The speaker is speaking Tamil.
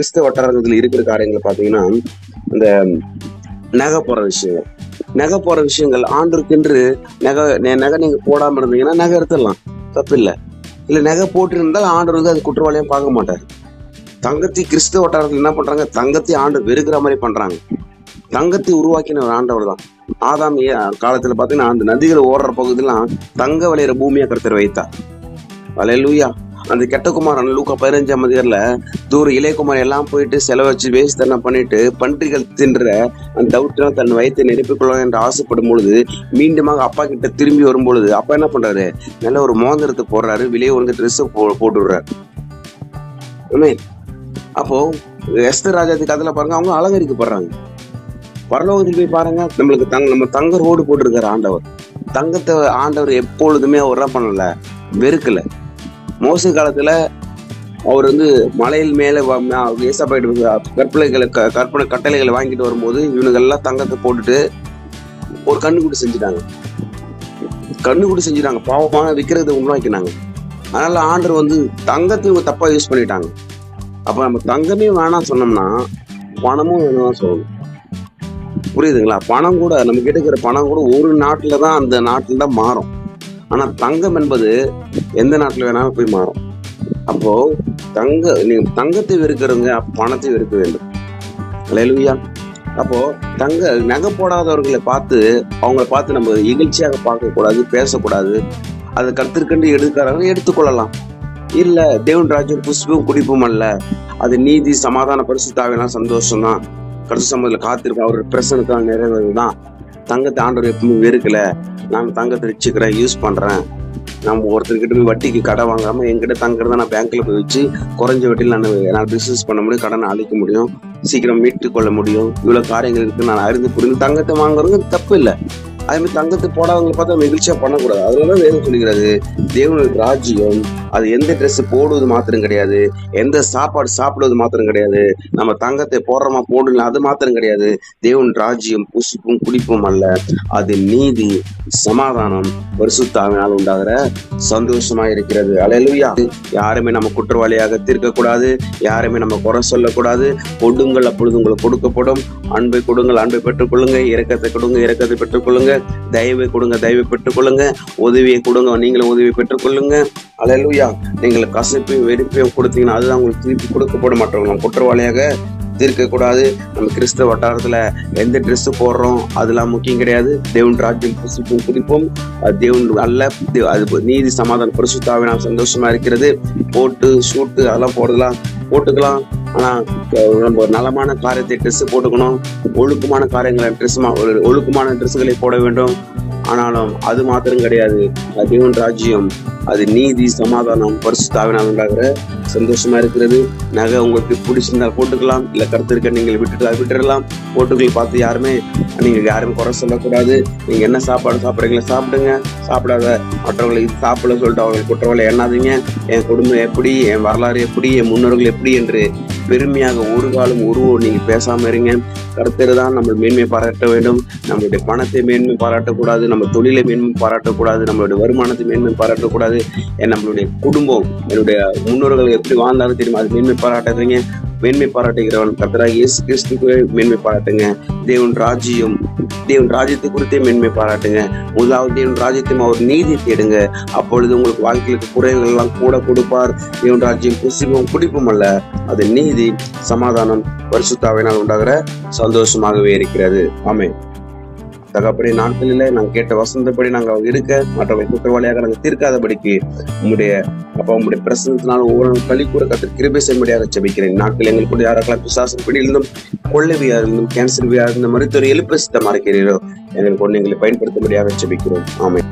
கிறிஸ்தவ வட்டாரத்தில் இருக்கிற காரியங்களை பார்த்தீங்கன்னா, இந்த நகை போற விஷயங்கள், நகை போற விஷயங்கள் ஆண்டருக்கென்று நகை நீங்க போடாம இருந்தீங்கன்னா நகை எடுத்துடலாம், தப்பு இல்லை. இல்ல நகை போட்டு இருந்தால் ஆண்டவர் வந்து அது குற்றவாளியா பார்க்க மாட்டார். தங்கத்தை கிறிஸ்தவ வட்டாரத்தில் என்ன பண்றாங்க, தங்கத்தை ஆண்டவர் வெறுக்கிற மாதிரி பண்றாங்க. தங்கத்தை உருவாக்கின ஒரு ஆண்டவர் தான். ஆதாம் காலத்துல பாத்தீங்கன்னா அந்த நதிகள் ஓடுற பகுதியெல்லாம் தங்க விளையிற பூமியா கர்த்தர் வைத்தார். அல்லேலூயா. அந்த கெட்ட குமாரன் லூக்கா 15ஆம் அதிகாரத்துல தூரம் இளையகுமார் எல்லாம் போயிட்டு செலவச்சு வேஸ்ட் தன்னை பண்ணிட்டு பன்றிகள் தின்ற அந்த டவுட்லாம் தன் வயிற்றை நிரப்பிக்கொள்ள என்று ஆசைப்படும் பொழுது மீண்டுமாக அப்பா கிட்ட திரும்பி வரும் பொழுது அப்பா என்ன பண்றாரு, நல்ல ஒரு மோதிரத்தை போடுறாரு, வெளியே வந்து ட்ரெஸ் போட்டு விடுறாரு. அப்போ எஸ்தர் ராஜாத்துக்கு கதையில பாருங்க, அவங்க அலங்கரிக்கப்படுறாங்க. பரலோகத்தில் போய் பாருங்க, நம்மளுக்கு நம்ம தங்க ரோடு போட்டிருக்காரு ஆண்டவர். தங்கத்தை ஆண்டவர் எப்பொழுதுமே அவர் என்ன பண்ணல, வெறுக்கல. மோசே காலத்துல அவர் வந்து மலையில் மேல கற்பனை கட்டளைகளை வாங்கிட்டு வரும்போது இவனுங்கெல்லாம் தங்கத்தை போட்டுட்டு ஒரு கண்ணுக்குட்டி செஞ்சுட்டாங்க, பாவமான விற்கிறத உருவாக்கினாங்க. அதனால ஆண்டவர் வந்து தங்கத்தை இவங்க தப்பா யூஸ் பண்ணிட்டாங்க. அப்ப நம்ம தங்கமே வேணாம் சொன்னோம்னா பணமும் வேணாம் சொல்லணும். புரியுதுங்களா? பணம் கூட நம்ம கிட்ட இருக்கிற பணம் கூட ஒரு நாட்டுல தான், அந்த நாட்டுல தான் மாறும். ஆனா தங்கம் என்பது எந்த நாட்டுல வேணாலும் போய் மாறும். அப்போ நீங்க தங்கத்தை வெறுக்கிறவங்க பணத்தை வெறுக்க வேண்டும். அல்லேலூயா. அப்போ நகை போடாதவர்களை அவங்களை பார்த்து நம்ம இகழ்ச்சியாக பார்க்க கூடாது, பேசக்கூடாது. அதை கருத்திற்கண்டு எடுக்கிறாங்க, எடுத்துக்கொள்ளலாம். இல்ல தேவன் ராஜ்யம் புஷ்பம் குடிப்பும் அல்ல, அது நீதி சமாதான பரிசுத்த ஆவியானவர் சந்தோஷம் தான். கடைசி சமயத்துல காத்திருக்க அவரோட பிரசனத்தால் நிறைவேறதுதான். தங்கத்தை ஆண்டவர் எப்பவுமே வெறுக்கல. நான் தங்கத்தை வச்சுக்கிறேன், யூஸ் பண்றேன். நம்ம ஒருத்தர்கிட்ட போய் வட்டிக்கு கடை வாங்காம என்கிட்ட தங்கிறத நான் பேங்க்ல போய் வச்சு குறைஞ்ச வட்டியில் நான் பிசினஸ் பண்ண முடியும், கடனை அழிக்க முடியும், சீக்கிரம் மீட்டு கொள்ள முடியும். இவ்வளவு காரியங்கள் இருக்கு நான் அறிந்து புரிந்து தங்கத்தை வாங்குறது தப்பு இல்லை. அதே மாதிரி தங்கத்தை போடாதவங்களை பார்த்து மகிழ்ச்சியா பண்ணக்கூடாது. அதனால வேதம் சொல்லுகிறது, தேவனுடைய ராஜ்யம் அது எந்த ட்ரெஸ் போடுவது மாத்திரம் கிடையாது, எந்த சாப்பாடு சாப்பிடுவது மாத்திரம் கிடையாது, நம்ம தங்கத்தை போடுறோமா போடலாம் அது மாத்திரம் கிடையாது. தேவன் ராஜ்யம் புஷ்பும் குடிப்பும் அல்ல, அது நீதி சமாதானம் பரிசுத்த ஆவியினால் உண்டாகிற சந்தோஷமா இருக்கிறது. அல்லேலூயா. யாருமே நம்ம குற்றவாளியாக தீர்க்கக்கூடாது, யாருமே நம்ம குறை சொல்லக்கூடாது. கொடுங்கள் அப்பொழுது உங்களுக்கு கொடுக்கப்படும், அன்பை கொடுங்கள் அன்பை பெற்றுக்கொள்ளுங்க, இரக்கத்தை கொடுங்க இரக்கத்தை பெற்றுக்கொள்ளுங்க, தயவை கொடுங்க தயவை பெற்றுக்கொள்ளுங்க, உதவியை கொடுங்க நீங்களும் உதவியை பெற்றுக்கொள்ளுங்க. அல்லேலூயா. நீங்கள் கசப்பையும் வெறுப்பையும் கொடுத்தீங்கன்னா அதுதான் உங்களுக்கு திருப்பி கொடுக்கப்படும். மற்றவங்க நம்ம குற்றவாளியாக தீர்க்கக்கூடாது. நம்ம கிறிஸ்தவ வட்டாரத்துல எந்த ட்ரெஸ் போடுறோம் அதெல்லாம் முக்கியம் கிடையாது. தேவன் ராஜ்யம் புசிப்பும் குடிப்போம், அது தேவன் அல்ல, அது நீதி சமாதானம் பரிசுத்த ஆவியானவர் சந்தோஷமா இருக்கிறது. போட்டு ஷூட்டு அதெல்லாம் போட்டுக்கலாம். ஆனா நம்ம ஒரு நலமான காரியத்தை ட்ரெஸ் போட்டுக்கணும். ஒழுக்கமான காரியங்களை ஒழுக்கமான ட்ரெஸ்களை போட வேண்டும். ஆனாலும் அது மாத்திரம் கிடையாது, தேவன் ராஜ்யம் அது நீதி சமாதானம் பரிசுத்த ஆவியானவர் உண்டாகிற சந்தோஷமா இருக்கிறது. நகை உங்களுக்கு பிடிச்சிருந்தால் போட்டுக்கலாம், இல்ல கருத்திருக்க நீங்கள் விட்டுடலாம். போட்டுக்கள் பார்த்து நீங்க யாருமே குறை சொல்லக்கூடாது. நீங்க என்ன சாப்பாடு சாப்பிட்றீங்களா சாப்பிடுங்க, சாப்பிடாத மற்றவங்களை இது சாப்பிட சொல்லிட்டு அவங்களை குற்றவாளி எண்ணாதீங்க. என் குடும்பம் எப்படி, என் வரலாறு எப்படி, என் முன்னோர்கள் எப்படி என்று பெருமையாக ஒரு காலம் நீங்க பேசாம இருங்க. கர்த்தர் தான் நம்ம மேன்மை பாராட்ட வேண்டும். நம்மளுடைய பணத்தை மேன்மை பாராட்டக்கூடாது, நம்ம தொழிலை மேன்மை பாராட்டக்கூடாது, நம்மளுடைய வருமானத்தை மேன்மை பாராட்டக்கூடாது. நம்மளுடைய குடும்பம், என்னுடைய முன்னோர்கள் எப்படி வாழ்ந்தாலும் தெரியுமா, அது மேன்மை பாராட்டுறீங்க. மேன்மை பாராட்டுகிறவன் கர்த்தராகிய இயேசு கிறிஸ்துவை மேன்மை பாராட்டுங்க. தேவன் ராஜ்யத்தை குறித்தே மேன்மை பாராட்டுங்க. முதலாவது தேவன் ராஜ்யத்தையும் அவர் நீதி தேடுங்க. அப்பொழுது உங்களுக்கு வாழ்க்கைக்கு குறைகள் எல்லாம் கூட கொடுப்பார். தேவன் ராஜ்யம் புசிப்பும் குடிப்பும் அல்ல, அது நீதி சமாதானம் பரிசுத்த ஆவியினால் உண்டாகிற சந்தோஷமாகவே இருக்கிறது. ஆமென். தகப்படி நாட்களில நாங்கள் கேட்ட வசந்தப்படி நாங்கள் இருக்க மற்றவர்கள் குற்றவாளியாக நாங்கள் தீர்க்காதபடிக்கு உங்களுடைய பிரசனத்தினால் ஒவ்வொரு களி கூட கற்று கிருபை செய்யும்படியாக ஜெபிக்கிறேன். நாட்கள் எங்களுக்கு யாரெல்லாம் பிசாசின் பிடியிலிருந்தும் கொள்ளை வியாதிருந்தும் கேன்சர் வியாதி இந்த மருத்துவ எழுப்ப சித்தமா இருக்கிறீரோ எங்களுக்கு எங்களை பயன்படுத்தும்படியாக ஜெபிக்கிறோம். ஆமென்.